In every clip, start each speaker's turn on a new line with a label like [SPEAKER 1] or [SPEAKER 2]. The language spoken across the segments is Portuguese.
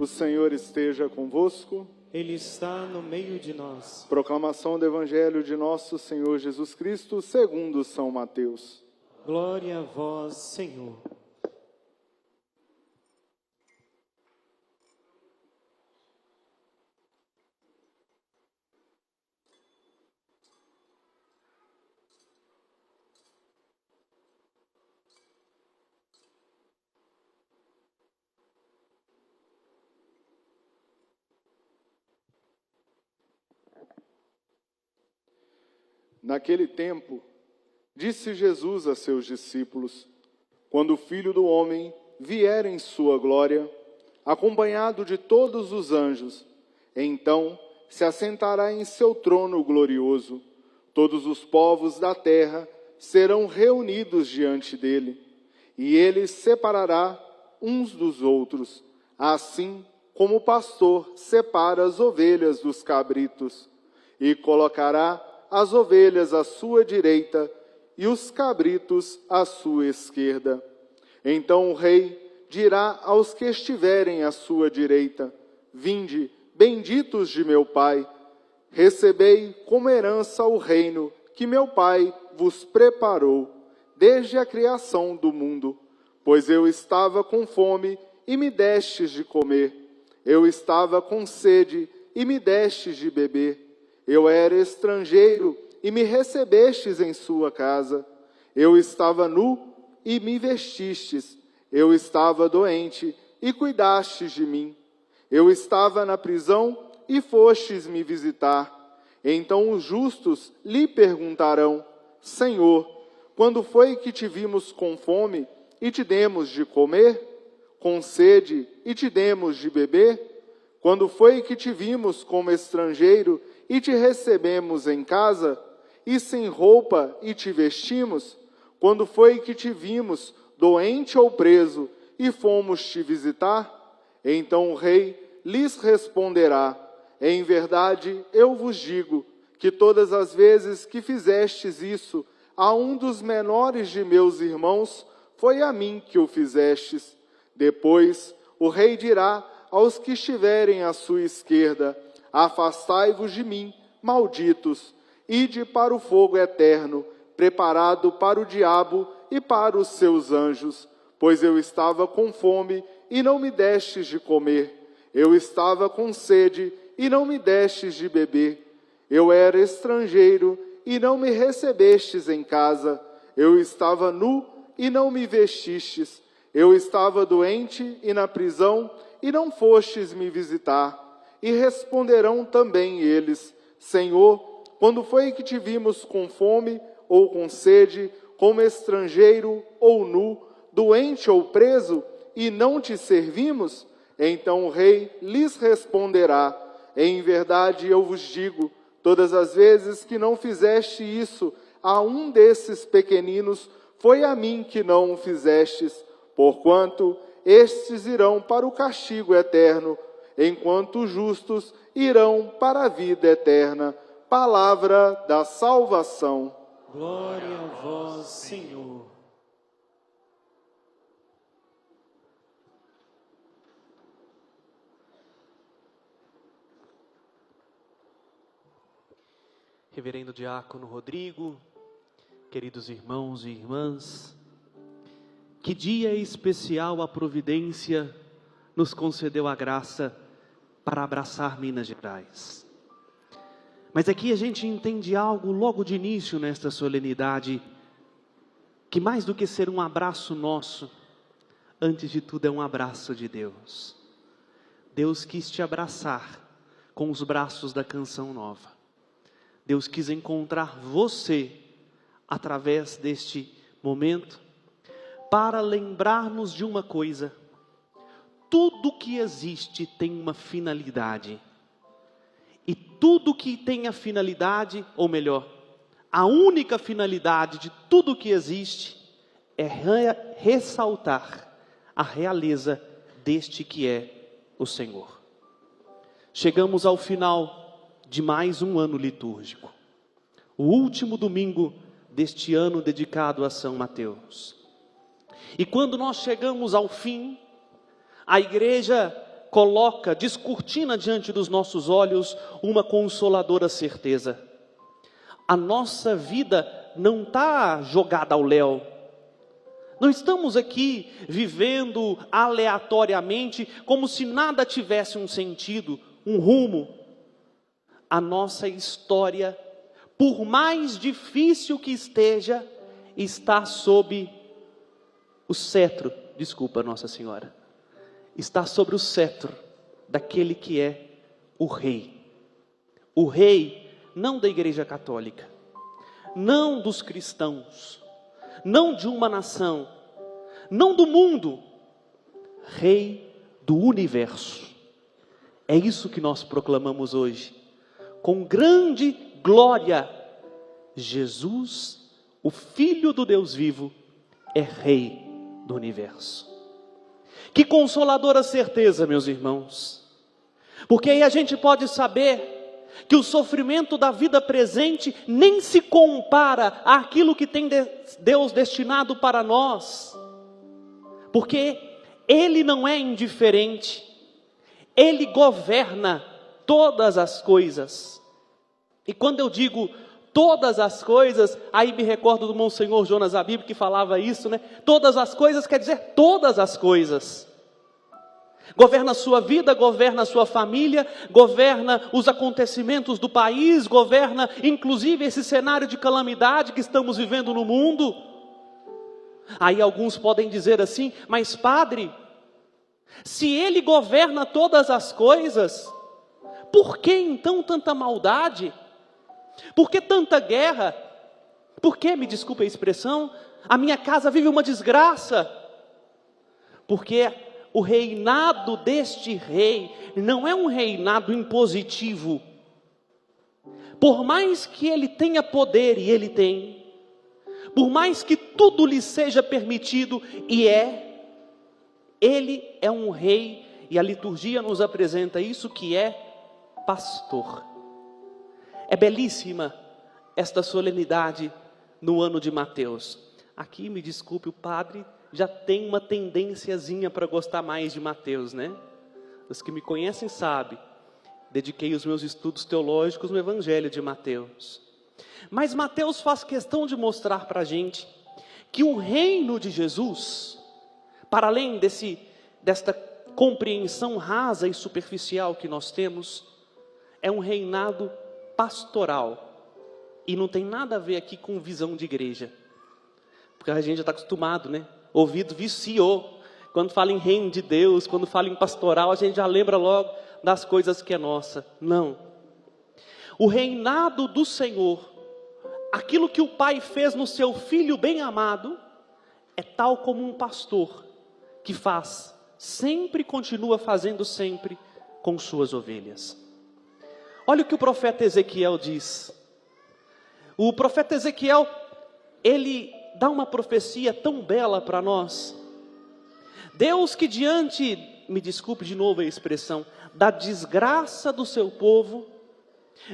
[SPEAKER 1] Senhor esteja convosco.
[SPEAKER 2] Ele está no meio de nós.
[SPEAKER 1] Proclamação do Evangelho de nosso Senhor Jesus Cristo, segundo São Mateus.
[SPEAKER 2] Glória a vós, Senhor.
[SPEAKER 1] Naquele tempo, disse Jesus a seus discípulos: quando o Filho do Homem vier em sua glória, acompanhado de todos os anjos, então se assentará em seu trono glorioso. Todos os povos da terra serão reunidos diante dele, e ele separará uns dos outros, assim como o pastor separa as ovelhas dos cabritos, e colocará as ovelhas à sua direita e os cabritos à sua esquerda. Então o rei dirá aos que estiverem à sua direita: vinde, benditos de meu Pai, recebei como herança o reino que meu Pai vos preparou desde a criação do mundo. Pois eu estava com fome e me destes de comer, eu estava com sede e me destes de beber. Eu era estrangeiro e me recebestes em sua casa. Eu estava nu e me vestistes. Eu estava doente e cuidastes de mim. Eu estava na prisão e fostes me visitar. Então os justos lhe perguntarão: Senhor, quando foi que te vimos com fome e te demos de comer? Com sede e te demos de beber? Quando foi que te vimos como estrangeiro e te recebemos em casa, e sem roupa e te vestimos? Quando foi que te vimos doente ou preso e fomos te visitar? Então o rei lhes responderá: em verdade eu vos digo que todas as vezes que fizestes isso a um dos menores de meus irmãos, foi a mim que o fizestes. Depois o rei dirá aos que estiverem à sua esquerda: afastai-vos de mim, malditos, ide para o fogo eterno, preparado para o diabo e para os seus anjos. Pois eu estava com fome e não me destes de comer, eu estava com sede e não me destes de beber, eu era estrangeiro e não me recebestes em casa, eu estava nu e não me vestistes, eu estava doente e na prisão e não fostes me visitar. E responderão também eles: Senhor, quando foi que te vimos com fome ou com sede, como estrangeiro ou nu, doente ou preso, e não te servimos? Então o rei lhes responderá: em verdade eu vos digo, todas as vezes que não fizeste isso a um desses pequeninos, foi a mim que não o fizestes. Porquanto estes irão para o castigo eterno, enquanto os justos irão para a vida eterna. Palavra da salvação.
[SPEAKER 2] Glória a vós, Senhor.
[SPEAKER 3] Reverendo Diácono Rodrigo, queridos irmãos e irmãs, que dia especial a providência nos concedeu a graça para abraçar Minas Gerais. Mas aqui a gente entende algo logo de início nesta solenidade, que mais do que ser um abraço nosso, antes de tudo é um abraço de Deus. Deus quis te abraçar com os braços da Canção Nova. Deus quis encontrar você através deste momento para lembrar-nos de uma coisa: tudo que existe tem uma finalidade. E tudo que tem a finalidade, ou melhor, a única finalidade de tudo que existe é ressaltar a realeza deste que é o Senhor. Chegamos ao final de mais um ano litúrgico, o último domingo deste ano dedicado a São Mateus. E quando nós chegamos ao fim, a igreja coloca, descortina diante dos nossos olhos uma consoladora certeza. A nossa vida não está jogada ao léu. Não estamos aqui vivendo aleatoriamente, como se nada tivesse um sentido, um rumo. A nossa história, por mais difícil que esteja, está sob o cetro, desculpa Nossa Senhora, está sobre o cetro daquele que é o Rei. O Rei não da Igreja Católica, não dos cristãos, não de uma nação, não do mundo, Rei do universo. É isso que nós proclamamos hoje, com grande glória. Jesus, o Filho do Deus vivo, é Rei do universo. Que consoladora certeza, meus irmãos, porque aí a gente pode saber que o sofrimento da vida presente nem se compara àquilo que tem Deus destinado para nós, porque Ele não é indiferente, Ele governa todas as coisas. E quando eu digo todas as coisas, aí me recordo do Monsenhor Jonas Abib que falava isso, né? Todas as coisas quer dizer todas as coisas. Governa a sua vida, governa a sua família, governa os acontecimentos do país, governa inclusive esse cenário de calamidade que estamos vivendo no mundo. Aí alguns podem dizer assim, mas padre, se Ele governa todas as coisas, por que então tanta maldade? Por que tanta guerra? Por que, me desculpe a expressão, a minha casa vive uma desgraça? Porque o reinado deste rei não é um reinado impositivo. Por mais que ele tenha poder, e ele tem, por mais que tudo lhe seja permitido, e ele é um rei, e a liturgia nos apresenta isso, que é pastor. É belíssima esta solenidade no ano de Mateus. Aqui, me desculpe, o padre já tem uma tendênciazinha para gostar mais de Mateus, né? Os que me conhecem sabem, dediquei os meus estudos teológicos no Evangelho de Mateus. Mas Mateus faz questão de mostrar para a gente que o reino de Jesus, para além desta compreensão rasa e superficial que nós temos, é um reinado pastoral, e não tem nada a ver aqui com visão de igreja, porque a gente já está acostumado, né? Ouvido viciou, quando fala em reino de Deus, quando fala em pastoral, a gente já lembra logo das coisas que é nossa. Não, o reinado do Senhor, aquilo que o Pai fez no seu Filho bem amado, é tal como um pastor que faz, sempre continua fazendo sempre com suas ovelhas. Olha o que o profeta Ezequiel diz. O profeta Ezequiel, ele dá uma profecia tão bela para nós. Deus que diante, me desculpe de novo a expressão, da desgraça do seu povo,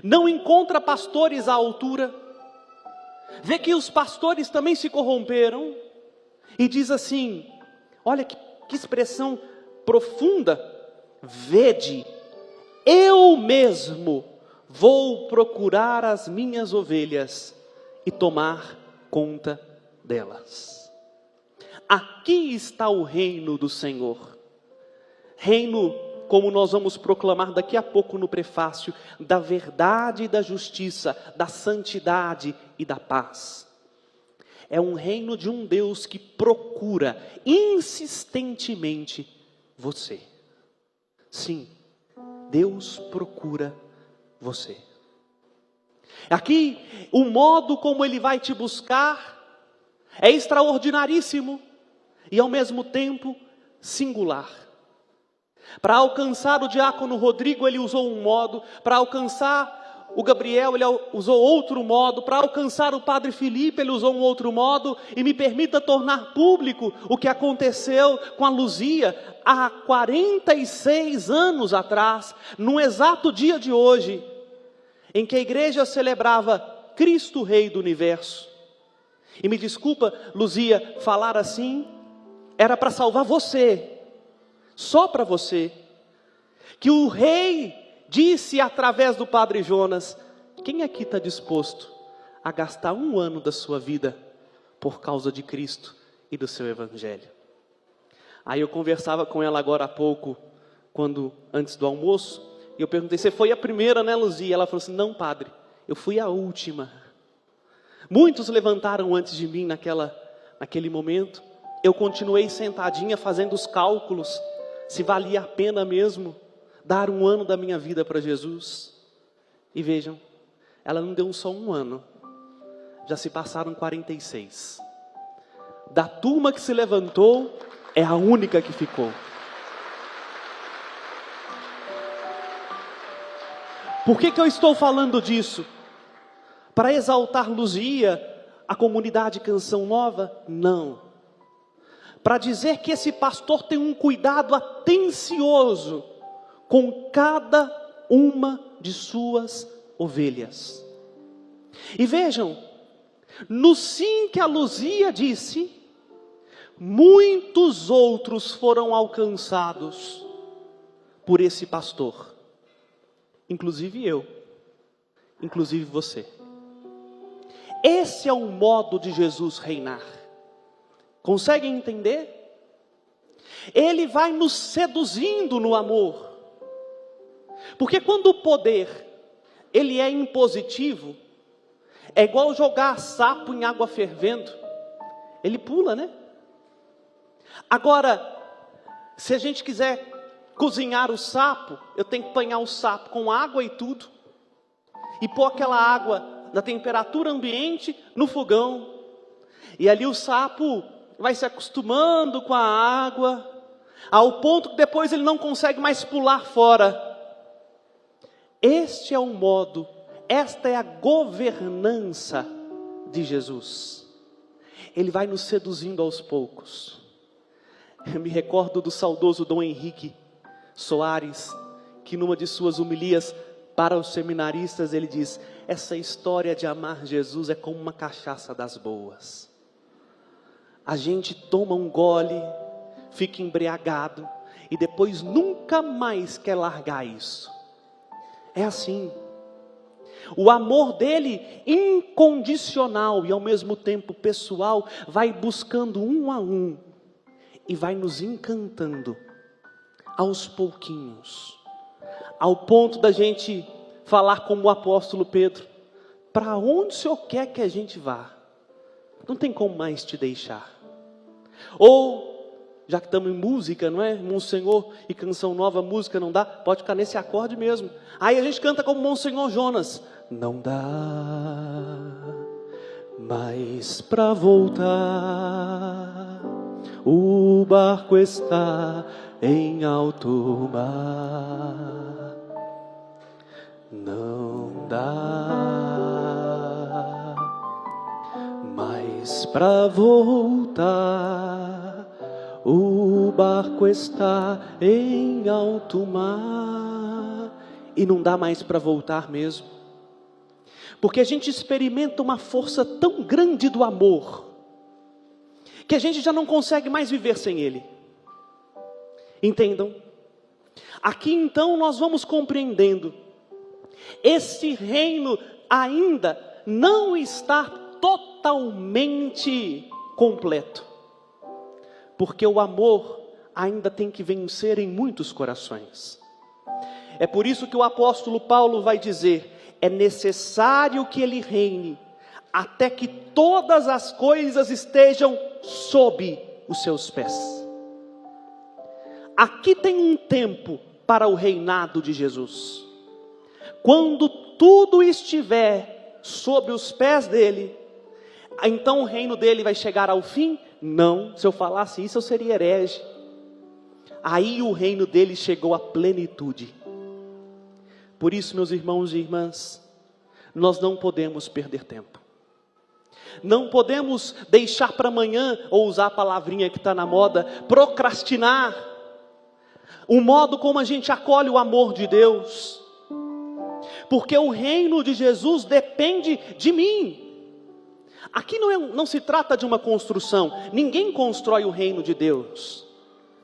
[SPEAKER 3] não encontra pastores à altura, vê que os pastores também se corromperam, e diz assim, olha que expressão profunda, vede, eu mesmo vou procurar as minhas ovelhas e tomar conta delas. Aqui está o reino do Senhor. Reino, como nós vamos proclamar daqui a pouco no prefácio, da verdade e da justiça, da santidade e da paz. É um reino de um Deus que procura insistentemente você. Sim, Deus procura você. Aqui, o modo como Ele vai te buscar é extraordinaríssimo e ao mesmo tempo singular. Para alcançar o diácono Rodrigo, Ele usou um modo. Para alcançar o Gabriel, Ele usou outro modo. Para alcançar o Padre Felipe, Ele usou um outro modo. E me permita tornar público o que aconteceu com a Luzia há 46 anos atrás, no exato dia de hoje, em que a igreja celebrava Cristo Rei do Universo. E me desculpa, Luzia, falar assim, era para salvar você, só para você, que o rei disse através do Padre Jonas: quem aqui está disposto a gastar 1 ano da sua vida por causa de Cristo e do seu Evangelho? Aí eu conversava com ela agora há pouco, antes do almoço, e eu perguntei: você foi a primeira, né, Luzia? Ela falou assim: não, padre, eu fui a última. Muitos levantaram antes de mim naquele momento. Eu continuei sentadinha fazendo os cálculos, se valia a pena mesmo dar 1 ano da minha vida para Jesus. E vejam, ela não deu só 1 ano, já se passaram 46. Da turma que se levantou, é a única que ficou. Por que eu estou falando disso? Para exaltar Luzia, a comunidade Canção Nova? Não. Para dizer que esse pastor tem um cuidado atencioso com cada uma de suas ovelhas. E vejam, no sim que a Luzia disse, muitos outros foram alcançados por esse pastor. Inclusive eu, inclusive você. Esse é o modo de Jesus reinar. Conseguem entender? Ele vai nos seduzindo no amor. Porque quando o poder, ele é impositivo, é igual jogar sapo em água fervendo. Ele pula, né? Agora, se a gente quiser cozinhar o sapo, eu tenho que apanhar o sapo com água e tudo, e pôr aquela água na temperatura ambiente no fogão, e ali o sapo vai se acostumando com a água, ao ponto que depois ele não consegue mais pular fora. Este é o modo, esta é a governança de Jesus. Ele vai nos seduzindo aos poucos. Eu me recordo do saudoso Dom Henrique Soares, que numa de suas homilias para os seminaristas ele diz: essa história de amar Jesus é como uma cachaça das boas. A gente toma um gole, fica embriagado e depois nunca mais quer largar isso. É assim. O amor dele, incondicional e ao mesmo tempo pessoal, vai buscando um a um e vai nos encantando aos pouquinhos, ao ponto da gente falar como o apóstolo Pedro: para onde o Senhor quer que a gente vá? Não tem como mais te deixar. Ou, já que estamos em música, não é? Monsenhor e Canção Nova, música não dá, pode ficar nesse acorde mesmo. Aí a gente canta como Monsenhor Jonas: não dá mais para voltar, o barco está em alto mar. Não dá mais para voltar, o barco está em alto mar. E não dá mais para voltar mesmo, porque a gente experimenta uma força tão grande do amor, que a gente já não consegue mais viver sem ele. Entendam? Aqui então nós vamos compreendendo, esse reino ainda não está totalmente completo, porque o amor ainda tem que vencer em muitos corações. É por isso que o apóstolo Paulo vai dizer: é necessário que ele reine, até que todas as coisas estejam sob os seus pés. Aqui tem um tempo para o reinado de Jesus. Quando tudo estiver sob os pés dele, então o reino dele vai chegar ao fim? Não, se eu falasse isso eu seria herege. Aí o reino dele chegou à plenitude. Por isso, meus irmãos e irmãs, nós não podemos perder tempo. Não podemos deixar para amanhã, ou usar a palavrinha que está na moda, procrastinar o modo como a gente acolhe o amor de Deus. Porque o reino de Jesus depende de mim. Aqui não se trata de uma construção. Ninguém constrói o reino de Deus.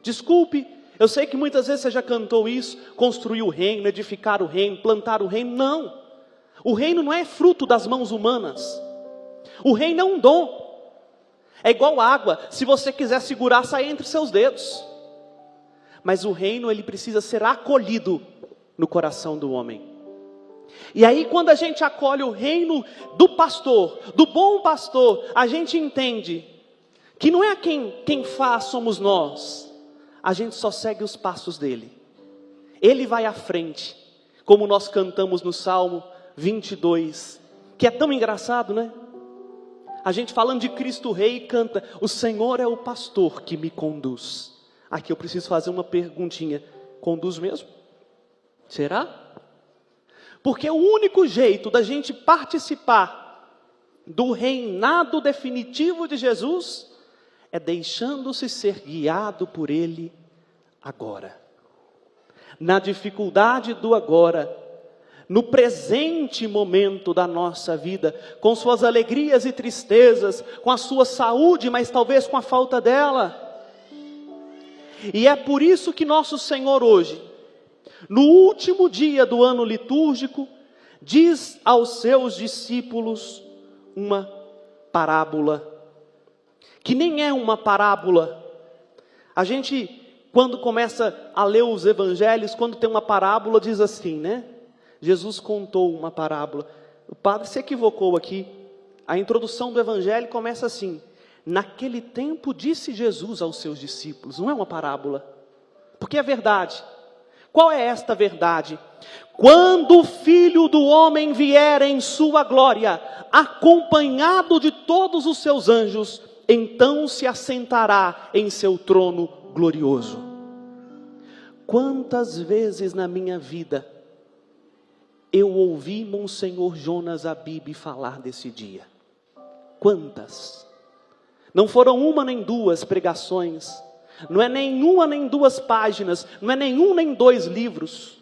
[SPEAKER 3] Desculpe, Eu sei que muitas vezes você já cantou isso, construir o reino, edificar o reino, plantar o reino. Não, o reino não é fruto das mãos humanas. O reino é um dom. É igual água, se você quiser segurar, sai entre seus dedos. Mas o reino, ele precisa ser acolhido no coração do homem. E aí quando a gente acolhe o reino do pastor, do bom pastor, a gente entende que não é quem faz somos nós. A gente só segue os passos dele. Ele vai à frente, como nós cantamos no Salmo 22, que é tão engraçado, né? A gente falando de Cristo Rei canta: o Senhor é o pastor que me conduz. Aqui eu preciso fazer uma perguntinha: conduz mesmo? Será? Porque o único jeito da gente participar do reinado definitivo de Jesus é deixando-se ser guiado por Ele agora. Na dificuldade do agora, no presente momento da nossa vida, com suas alegrias e tristezas, com a sua saúde, mas talvez com a falta dela. E é por isso que nosso Senhor hoje, no último dia do ano litúrgico, diz aos seus discípulos uma parábola, que nem é uma parábola. A gente, quando começa a ler os evangelhos, quando tem uma parábola, diz assim, né? Jesus contou uma parábola. O padre se equivocou aqui. A introdução do evangelho começa assim: naquele tempo disse Jesus aos seus discípulos. Não é uma parábola, porque é verdade. Qual é esta verdade? Quando o Filho do Homem vier em sua glória, acompanhado de todos os seus anjos, então se assentará em seu trono glorioso. Quantas vezes na minha vida eu ouvi Monsenhor Jonas Abib falar desse dia? Quantas? Não foram uma nem duas pregações, não é nenhuma nem duas páginas, não é nenhum nem dois livros.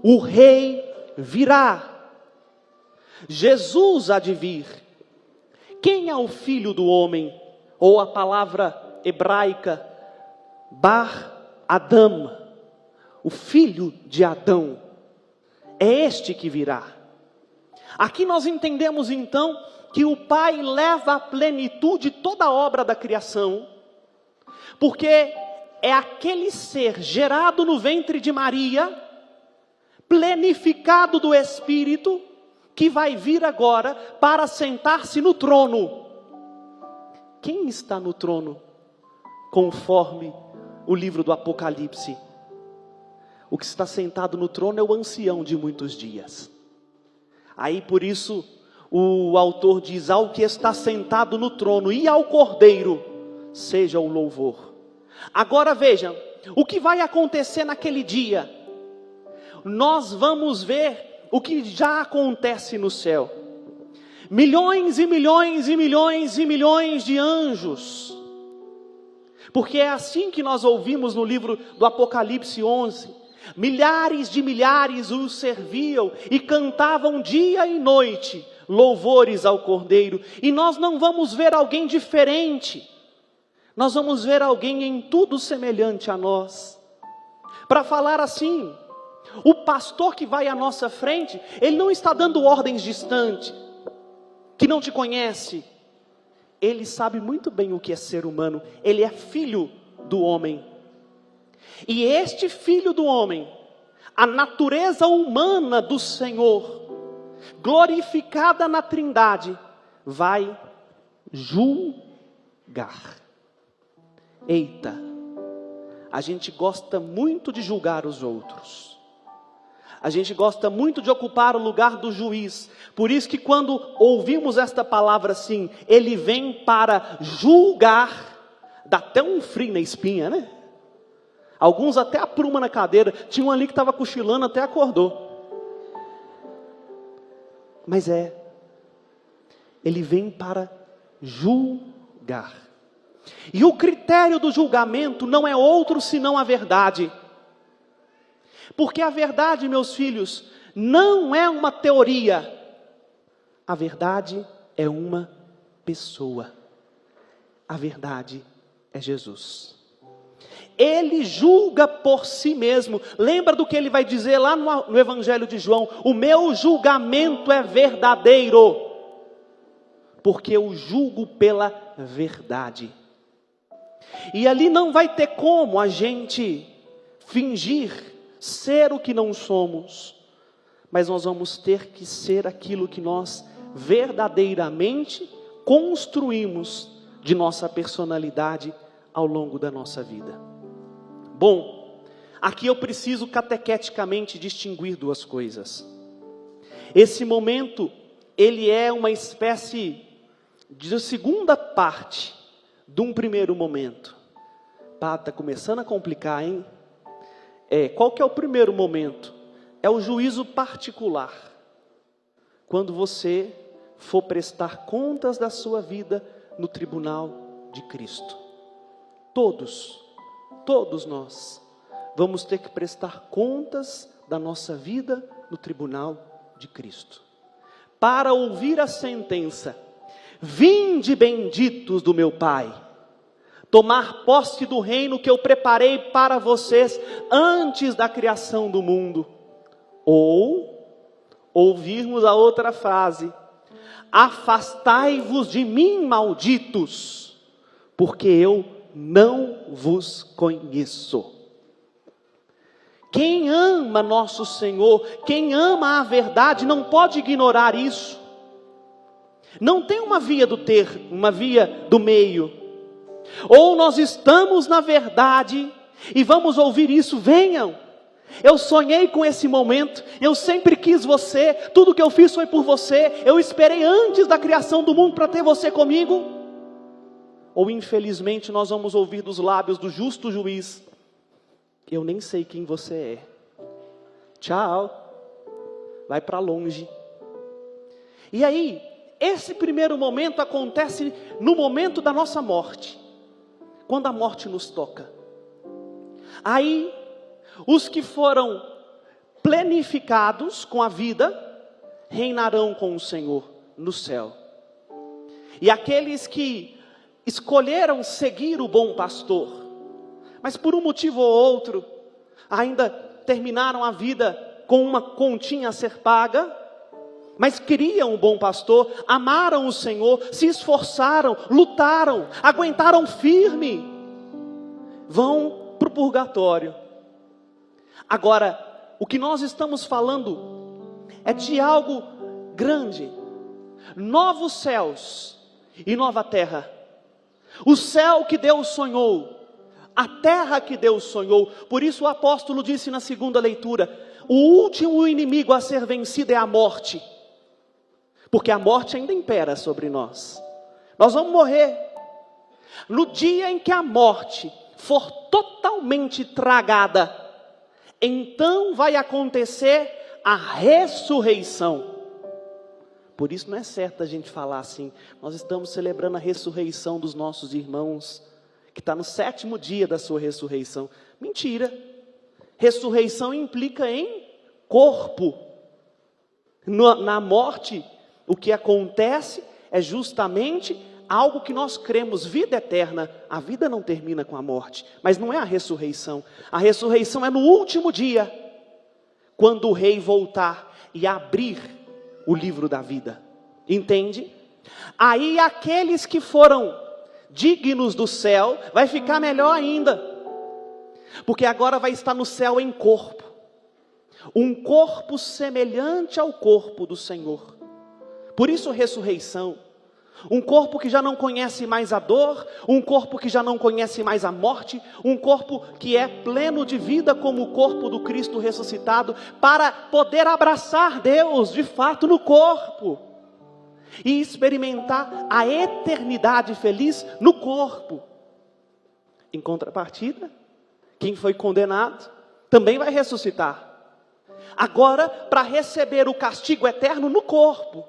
[SPEAKER 3] O rei virá, Jesus há de vir. Quem é o filho do homem? Ou a palavra hebraica Bar Adam, o filho de Adão. É este que virá. Aqui nós entendemos então que o Pai leva à plenitude toda a obra da criação, porque é aquele ser gerado no ventre de Maria, plenificado do Espírito, que vai vir agora para sentar-se no trono. Quem está no trono? Conforme o livro do Apocalipse, o que está sentado no trono é o ancião de muitos dias. Aí por isso o autor diz: ao que está sentado no trono e ao Cordeiro seja o louvor. Agora vejam, o que vai acontecer naquele dia? Nós vamos ver o que já acontece no céu. Milhões e milhões e milhões e milhões de anjos. Porque é assim que nós ouvimos no livro do Apocalipse 11. Milhares de milhares os serviam e cantavam dia e noite louvores ao Cordeiro. E nós não vamos ver alguém diferente. Nós vamos ver alguém em tudo semelhante a nós. Para falar assim, o pastor que vai à nossa frente, ele não está dando ordens distantes, que não te conhece. Ele sabe muito bem o que é ser humano. Ele é filho do homem. E este filho do homem, a natureza humana do Senhor, glorificada na Trindade, vai julgar. Eita, a gente gosta muito de julgar os outros. A gente gosta muito de ocupar o lugar do juiz. Por isso que quando ouvimos esta palavra assim, ele vem para julgar, dá até um frio na espinha, né? Alguns até apruma na cadeira. Tinha um ali que estava cochilando, até acordou. Mas ele vem para julgar. E o critério do julgamento não é outro senão a verdade. Porque a verdade, meus filhos, não é uma teoria. A verdade é uma pessoa. A verdade é Jesus. Ele julga por si mesmo. Lembra do que ele vai dizer lá no Evangelho de João? O meu julgamento é verdadeiro, porque eu julgo pela verdade. E ali não vai ter como a gente fingir ser o que não somos, mas nós vamos ter que ser aquilo que nós verdadeiramente construímos de nossa personalidade ao longo da nossa vida. Bom, aqui eu preciso catequeticamente distinguir duas coisas. Esse momento, ele é uma espécie de segunda parte de um primeiro momento. Pá, tá começando a complicar, hein? Qual que é o primeiro momento? É o juízo particular. Quando você for prestar contas da sua vida no tribunal de Cristo. Todos nós vamos ter que prestar contas da nossa vida no tribunal de Cristo. Para ouvir a sentença: vinde benditos do meu Pai, tomar posse do reino que eu preparei para vocês antes da criação do mundo. Ou ouvirmos a outra frase: afastai-vos de mim, malditos, porque eu não vos conheço. Quem ama nosso Senhor, quem ama a verdade, não pode ignorar isso. Não tem uma via uma via do meio. Ou nós estamos na verdade e vamos ouvir isso: venham, eu sonhei com esse momento, eu sempre quis você, tudo que eu fiz foi por você, eu esperei antes da criação do mundo para ter você comigo. Ou infelizmente nós vamos ouvir dos lábios do justo juiz: eu nem sei quem você é, tchau, vai para longe. E aí, esse primeiro momento acontece no momento da nossa morte, quando a morte nos toca. Aí, os que foram plenificados com a vida, reinarão com o Senhor no céu. E aqueles que escolheram seguir o bom pastor, mas por um motivo ou outro, ainda terminaram a vida com uma continha a ser paga, mas queriam o bom pastor, amaram o Senhor, se esforçaram, lutaram, aguentaram firme, vão para o purgatório. Agora, o que nós estamos falando é de algo grande: novos céus e nova terra. O céu que Deus sonhou, a terra que Deus sonhou. Por isso o apóstolo disse na segunda leitura: o último inimigo a ser vencido é a morte, porque a morte ainda impera sobre nós. Nós vamos morrer. No dia em que a morte for totalmente tragada, então vai acontecer a ressurreição. Por isso não é certo a gente falar assim: nós estamos celebrando a ressurreição dos nossos irmãos, que está no 7º dia da sua ressurreição. Mentira. Ressurreição implica em corpo. Na morte, o que acontece é justamente algo que nós cremos: vida eterna. A vida não termina com a morte, mas não é a ressurreição. A ressurreição é no último dia, quando o rei voltar e abrir o livro da vida. Entende? Aí aqueles que foram dignos do céu vai ficar melhor ainda, porque agora vai estar no céu em corpo, um corpo semelhante ao corpo do Senhor. Por isso ressurreição. Um corpo que já não conhece mais a dor, um corpo que já não conhece mais a morte, um corpo que é pleno de vida como o corpo do Cristo ressuscitado, para poder abraçar Deus de fato no corpo e experimentar a eternidade feliz no corpo. Em contrapartida, quem foi condenado também vai ressuscitar, agora para receber o castigo eterno no corpo.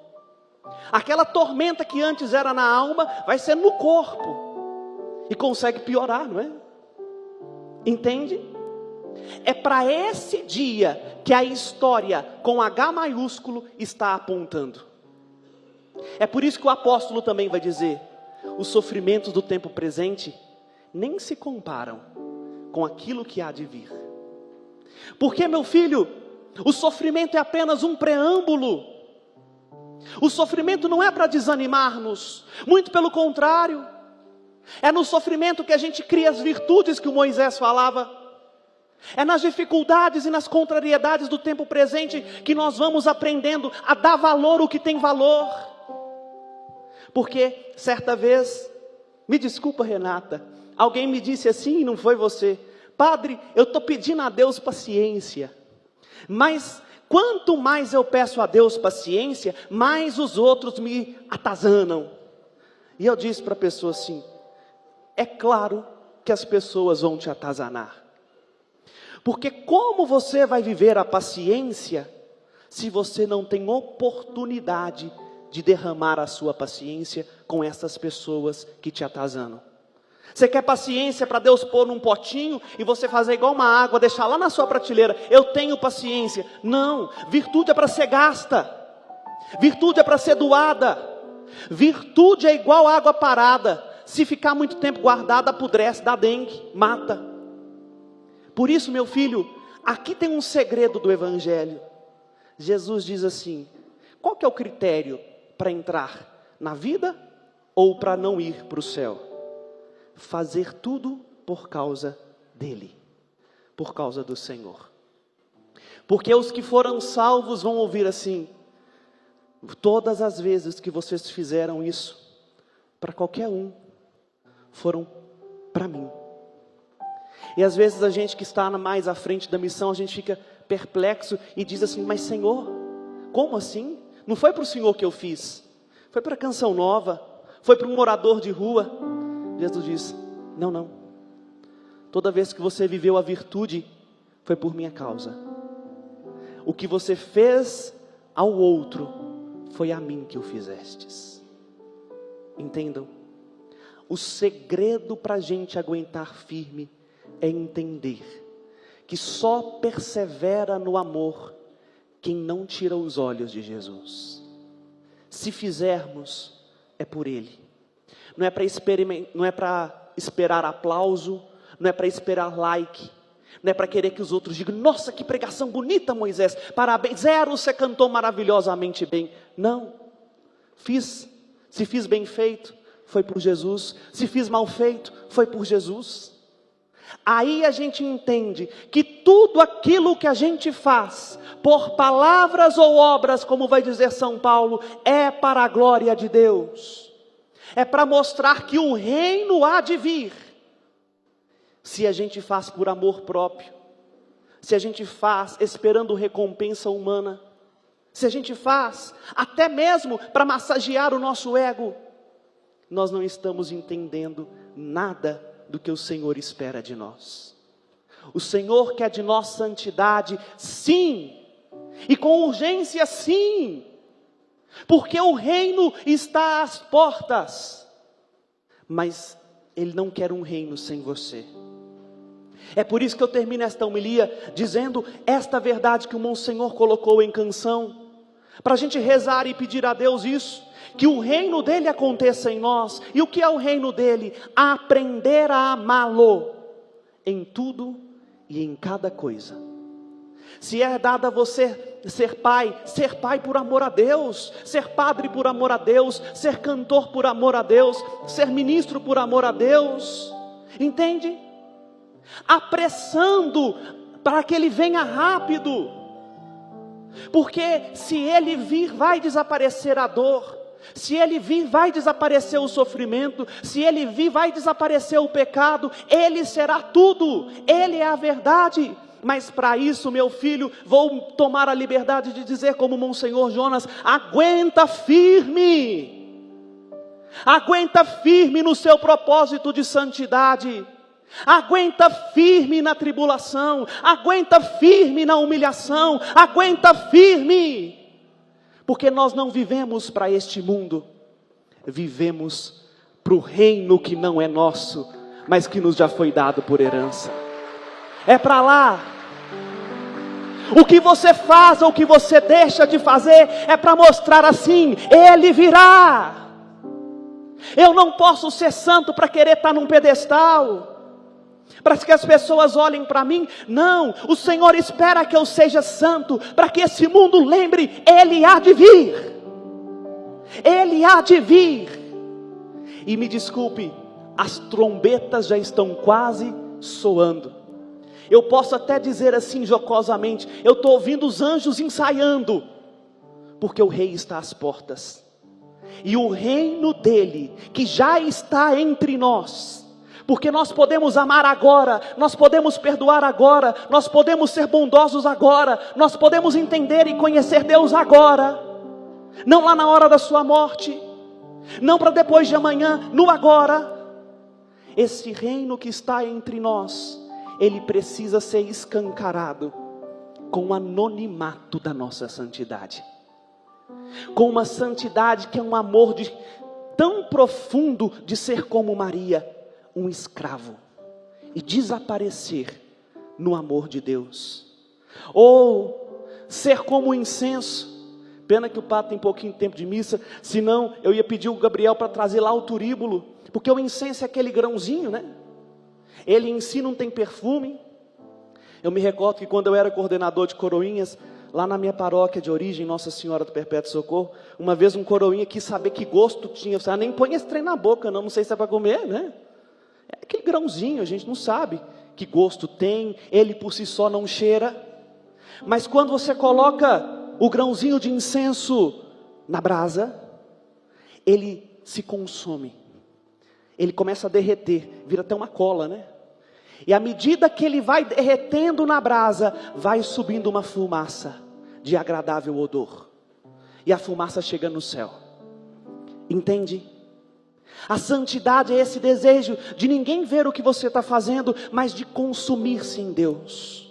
[SPEAKER 3] Aquela tormenta que antes era na alma, vai ser no corpo. E consegue piorar, não é? Entende? É para esse dia que a história com H maiúsculo está apontando. É por isso que o apóstolo também vai dizer: os sofrimentos do tempo presente nem se comparam com aquilo que há de vir. Porque, meu filho, o sofrimento é apenas um preâmbulo. O sofrimento não é para desanimar-nos, muito pelo contrário. É no sofrimento que a gente cria as virtudes que o Moisés falava. É nas dificuldades e nas contrariedades do tempo presente que nós vamos aprendendo a dar valor ao que tem valor. Porque certa vez, me desculpa, Renata, alguém me disse assim, não foi você: padre, eu estou pedindo a Deus paciência, mas quanto mais eu peço a Deus paciência, mais os outros me atazanam. E eu disse para a pessoa assim: é claro que as pessoas vão te atazanar. Porque como você vai viver a paciência se você não tem oportunidade de derramar a sua paciência com essas pessoas que te atazanam? Você quer paciência para Deus pôr num potinho e você fazer igual uma água, deixar lá na sua prateleira? Eu tenho paciência. Não, virtude é para ser gasta. Virtude é para ser doada. Virtude é igual água parada. Se ficar muito tempo guardada, apodrece, dá dengue, mata. Por isso, meu filho, aqui tem um segredo do Evangelho. Jesus diz assim: qual que é o critério para entrar na vida ou para não ir para o céu? Fazer tudo por causa dele, por causa do Senhor. Porque os que foram salvos vão ouvir assim: todas as vezes que vocês fizeram isso, para qualquer um, foram para mim. E às vezes a gente que está mais à frente da missão, a gente fica perplexo e diz assim: mas Senhor, como assim? Não foi para o Senhor que eu fiz, foi para a Canção Nova, foi para um morador de rua. Jesus diz: não, toda vez que você viveu a virtude, foi por minha causa. O que você fez ao outro, foi a mim que o fizestes. Entendam? O segredo para a gente aguentar firme é entender que só persevera no amor quem não tira os olhos de Jesus. Se fizermos, é por Ele. Não é para esperar aplauso, não é para esperar like, não é para querer que os outros digam: nossa, que pregação bonita, Moisés, parabéns, você cantou maravilhosamente bem. Não, se fiz bem feito, foi por Jesus. Se fiz mal feito, foi por Jesus. Aí a gente entende que tudo aquilo que a gente faz, por palavras ou obras, como vai dizer São Paulo, é para a glória de Deus. É para mostrar que o reino há de vir. Se a gente faz por amor próprio, se a gente faz esperando recompensa humana, se a gente faz até mesmo para massagear o nosso ego, nós não estamos entendendo nada do que o Senhor espera de nós. O Senhor quer de nós santidade, sim, e com urgência, sim, porque o reino está às portas, mas Ele não quer um reino sem você. É por isso que eu termino esta homilia dizendo esta verdade que o Monsenhor colocou em canção, para a gente rezar e pedir a Deus isso, que o reino dele aconteça em nós. E o que é o reino dele? Aprender a amá-lo em tudo e em cada coisa. Se é dado a você ser pai por amor a Deus, ser padre por amor a Deus, ser cantor por amor a Deus, ser ministro por amor a Deus, entende? Apressando para que ele venha rápido, porque se ele vir, vai desaparecer a dor. Se ele vir, vai desaparecer o sofrimento. Se ele vir, vai desaparecer o pecado. Ele será tudo, ele é a verdade. Mas para isso, meu filho, vou tomar a liberdade de dizer como Monsenhor Jonas: aguenta firme. Aguenta firme no seu propósito de santidade. Aguenta firme na tribulação. Aguenta firme na humilhação. Aguenta firme. Porque nós não vivemos para este mundo, vivemos para o reino que não é nosso, mas que nos já foi dado por herança. É para lá. O que você faz ou o que você deixa de fazer é para mostrar assim: Ele virá. Eu não posso ser santo para querer estar num pedestal. para que as pessoas olhem para mim. Não, o Senhor espera que eu seja santo, para que esse mundo lembre, Ele há de vir. Ele há de vir. E me desculpe, as trombetas já estão quase soando. Eu posso até dizer assim jocosamente, eu estou ouvindo os anjos ensaiando, porque o rei está às portas. E o reino dele, que já está entre nós, porque nós podemos amar agora, nós podemos perdoar agora, nós podemos ser bondosos agora, nós podemos entender e conhecer Deus agora, não lá na hora da sua morte, não para depois de amanhã, no agora. Esse reino que está entre nós, ele precisa ser escancarado com o anonimato da nossa santidade, com uma santidade que é um amor tão profundo de ser como Maria, um escravo, e desaparecer no amor de Deus, ou ser como o incenso. Pena que o padre tem pouquinho tempo de missa, senão eu ia pedir o Gabriel para trazer lá o turíbulo, porque o incenso é aquele grãozinho, né? Ele em si não tem perfume. Eu me recordo que quando eu era coordenador de coroinhas, lá na minha paróquia de origem, Nossa Senhora do Perpétuo Socorro, uma vez um coroinha quis saber que gosto tinha. Eu nem põe esse trem na boca, não sei se é para comer, né? É aquele grãozinho, a gente não sabe que gosto tem, ele por si só não cheira. Mas quando você coloca o grãozinho de incenso na brasa, ele se consome, ele começa a derreter, vira até uma cola, né? E à medida que ele vai derretendo na brasa, vai subindo uma fumaça de agradável odor, e a fumaça chega no céu. Entende? A santidade é esse desejo de ninguém ver o que você está fazendo, mas de consumir-se em Deus,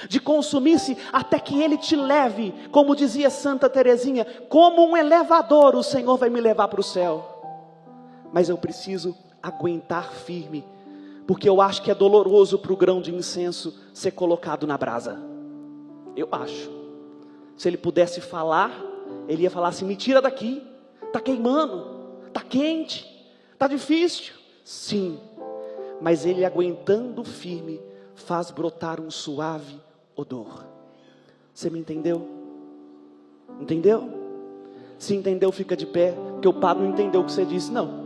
[SPEAKER 3] de consumir-se até que Ele te leve, como dizia Santa Teresinha, como um elevador o Senhor vai me levar para o céu. Mas eu preciso aguentar firme, porque eu acho que é doloroso para o grão de incenso ser colocado na brasa. Eu acho. Se ele pudesse falar, ele ia falar assim: me tira daqui, está queimando, está quente, está difícil. Sim, mas ele aguentando firme, faz brotar um suave odor. Você me entendeu? Entendeu? Se entendeu, fica de pé, porque o padre não entendeu o que você disse, não.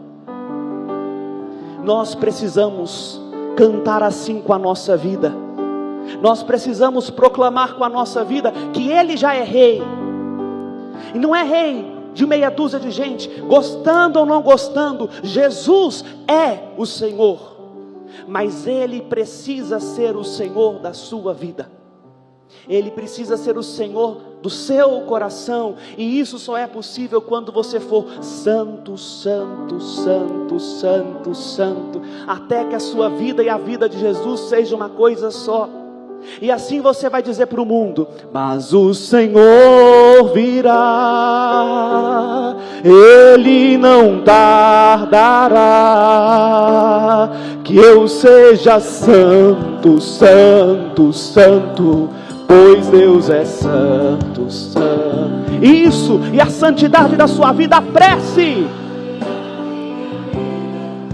[SPEAKER 3] Nós precisamos cantar assim com a nossa vida. Nós precisamos proclamar com a nossa vida que Ele já é rei. E não é rei de meia dúzia de gente, gostando ou não gostando. Jesus é o Senhor. Mas Ele precisa ser o Senhor da sua vida. Ele precisa ser o Senhor do seu coração, e isso só é possível quando você for santo, santo, santo, santo, santo, até que a sua vida e a vida de Jesus seja uma coisa só. E assim você vai dizer para o mundo: mas o Senhor virá, Ele não tardará, que eu seja santo, santo, santo, pois Deus é santo, santo. Isso, e a santidade da sua vida,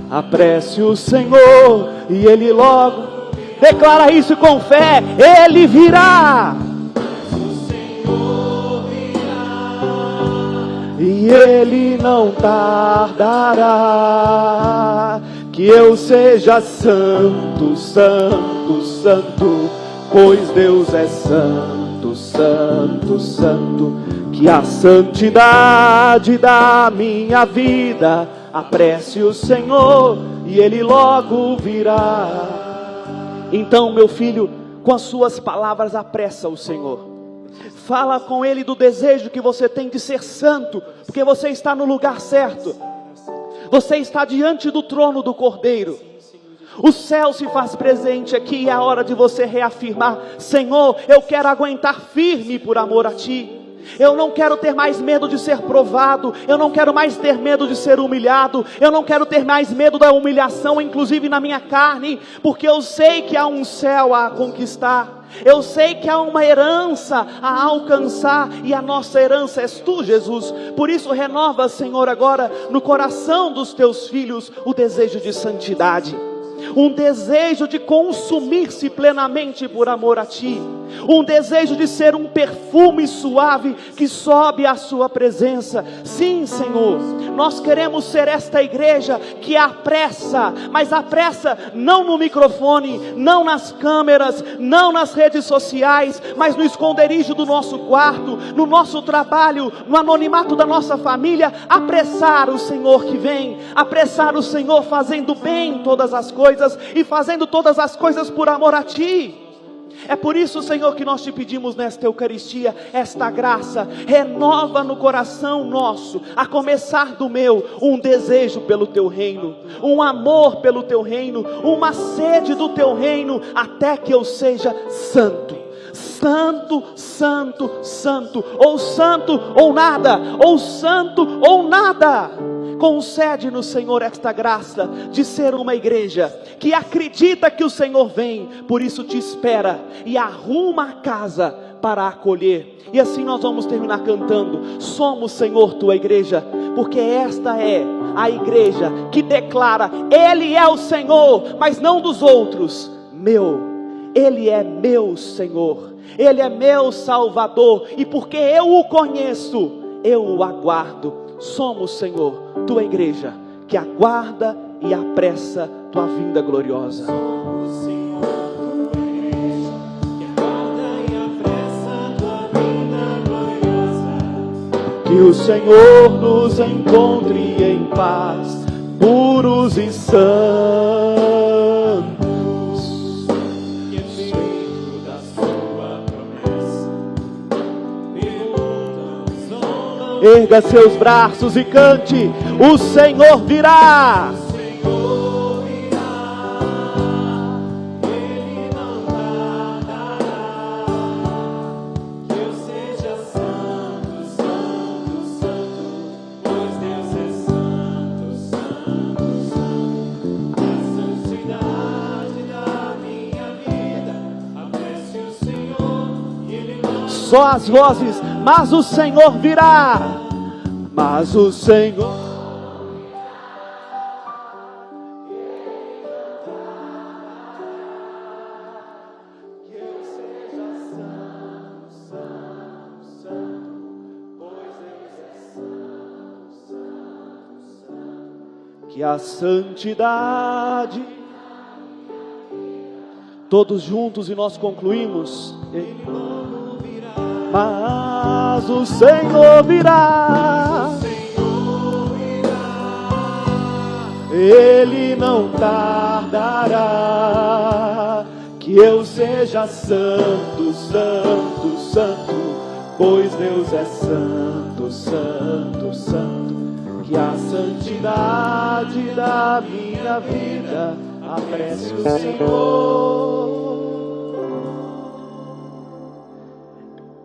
[SPEAKER 3] apresse o Senhor, e Ele logo, declara isso com fé, Ele virá. O Senhor virá, e Ele não tardará, que eu seja santo, santo, santo, pois Deus é santo, santo, santo. Que a santidade da minha vida apresse o Senhor, e Ele logo virá. Então, meu filho, com as suas palavras apressa o Senhor. Fala com Ele do desejo que você tem de ser santo, porque você está no lugar certo. Você está diante do trono do Cordeiro. O céu se faz presente aqui, e é a hora de você reafirmar: Senhor, eu quero aguentar firme por amor a Ti. Eu não quero ter mais medo de ser provado, eu não quero mais ter medo de ser humilhado, eu não quero ter mais medo da humilhação, inclusive na minha carne, porque eu sei que há um céu a conquistar, eu sei que há uma herança a alcançar, e a nossa herança és Tu, Jesus. Por isso renova, Senhor, agora no coração dos Teus filhos o desejo de santidade. um desejo de consumir-se plenamente por amor a Ti, um desejo de ser um perfume suave que sobe à Sua presença. Sim, Senhor, nós queremos ser esta igreja que apressa, mas apressa não no microfone, não nas câmeras, não nas redes sociais, mas no esconderijo do nosso quarto, no nosso trabalho, no anonimato da nossa família, apressar o Senhor que vem, apressar o Senhor fazendo bem todas as coisas e fazendo todas as coisas por amor a Ti. É por isso, Senhor, que nós te pedimos nesta Eucaristia, esta graça, renova no coração nosso, a começar do meu, um desejo pelo Teu reino, um amor pelo Teu reino, uma sede do Teu reino, até que eu seja santo. Santo, santo, santo, ou santo ou nada, ou santo ou nada. Concede-nos, Senhor, esta graça de ser uma igreja que acredita que o Senhor vem, por isso te espera e arruma a casa para acolher. E assim nós vamos terminar cantando: somos, Senhor, tua igreja, porque esta é a igreja que declara: Ele é o Senhor, mas não dos outros, Ele é meu Senhor, Ele é meu Salvador, e porque eu o conheço, eu o aguardo. Somos, Senhor, tua igreja que aguarda e apressa tua vinda gloriosa.
[SPEAKER 2] Somos, Senhor, tua igreja que aguarda e apressa tua vinda gloriosa.
[SPEAKER 3] Que o Senhor nos encontre em paz, puros e santos. Erga seus braços e cante: o Senhor virá.
[SPEAKER 2] O Senhor virá, Ele não tardará. Que eu seja santo, santo, santo, pois Deus é santo, santo, santo. A santidade da minha vida, apresse o Senhor e Ele não.
[SPEAKER 3] Só as vozes: mas o Senhor virá. Mas o Senhor que eu seja santo, santo, santo, pois Deus é santo, santo, santo. Que a santidade, todos juntos, e nós concluímos: mas o Senhor virá, Ele não tardará. Que eu seja santo, santo, santo, pois Deus é santo, santo, santo. Que a santidade da minha vida apresse o Senhor.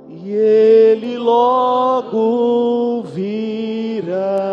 [SPEAKER 3] E Ele logo virá.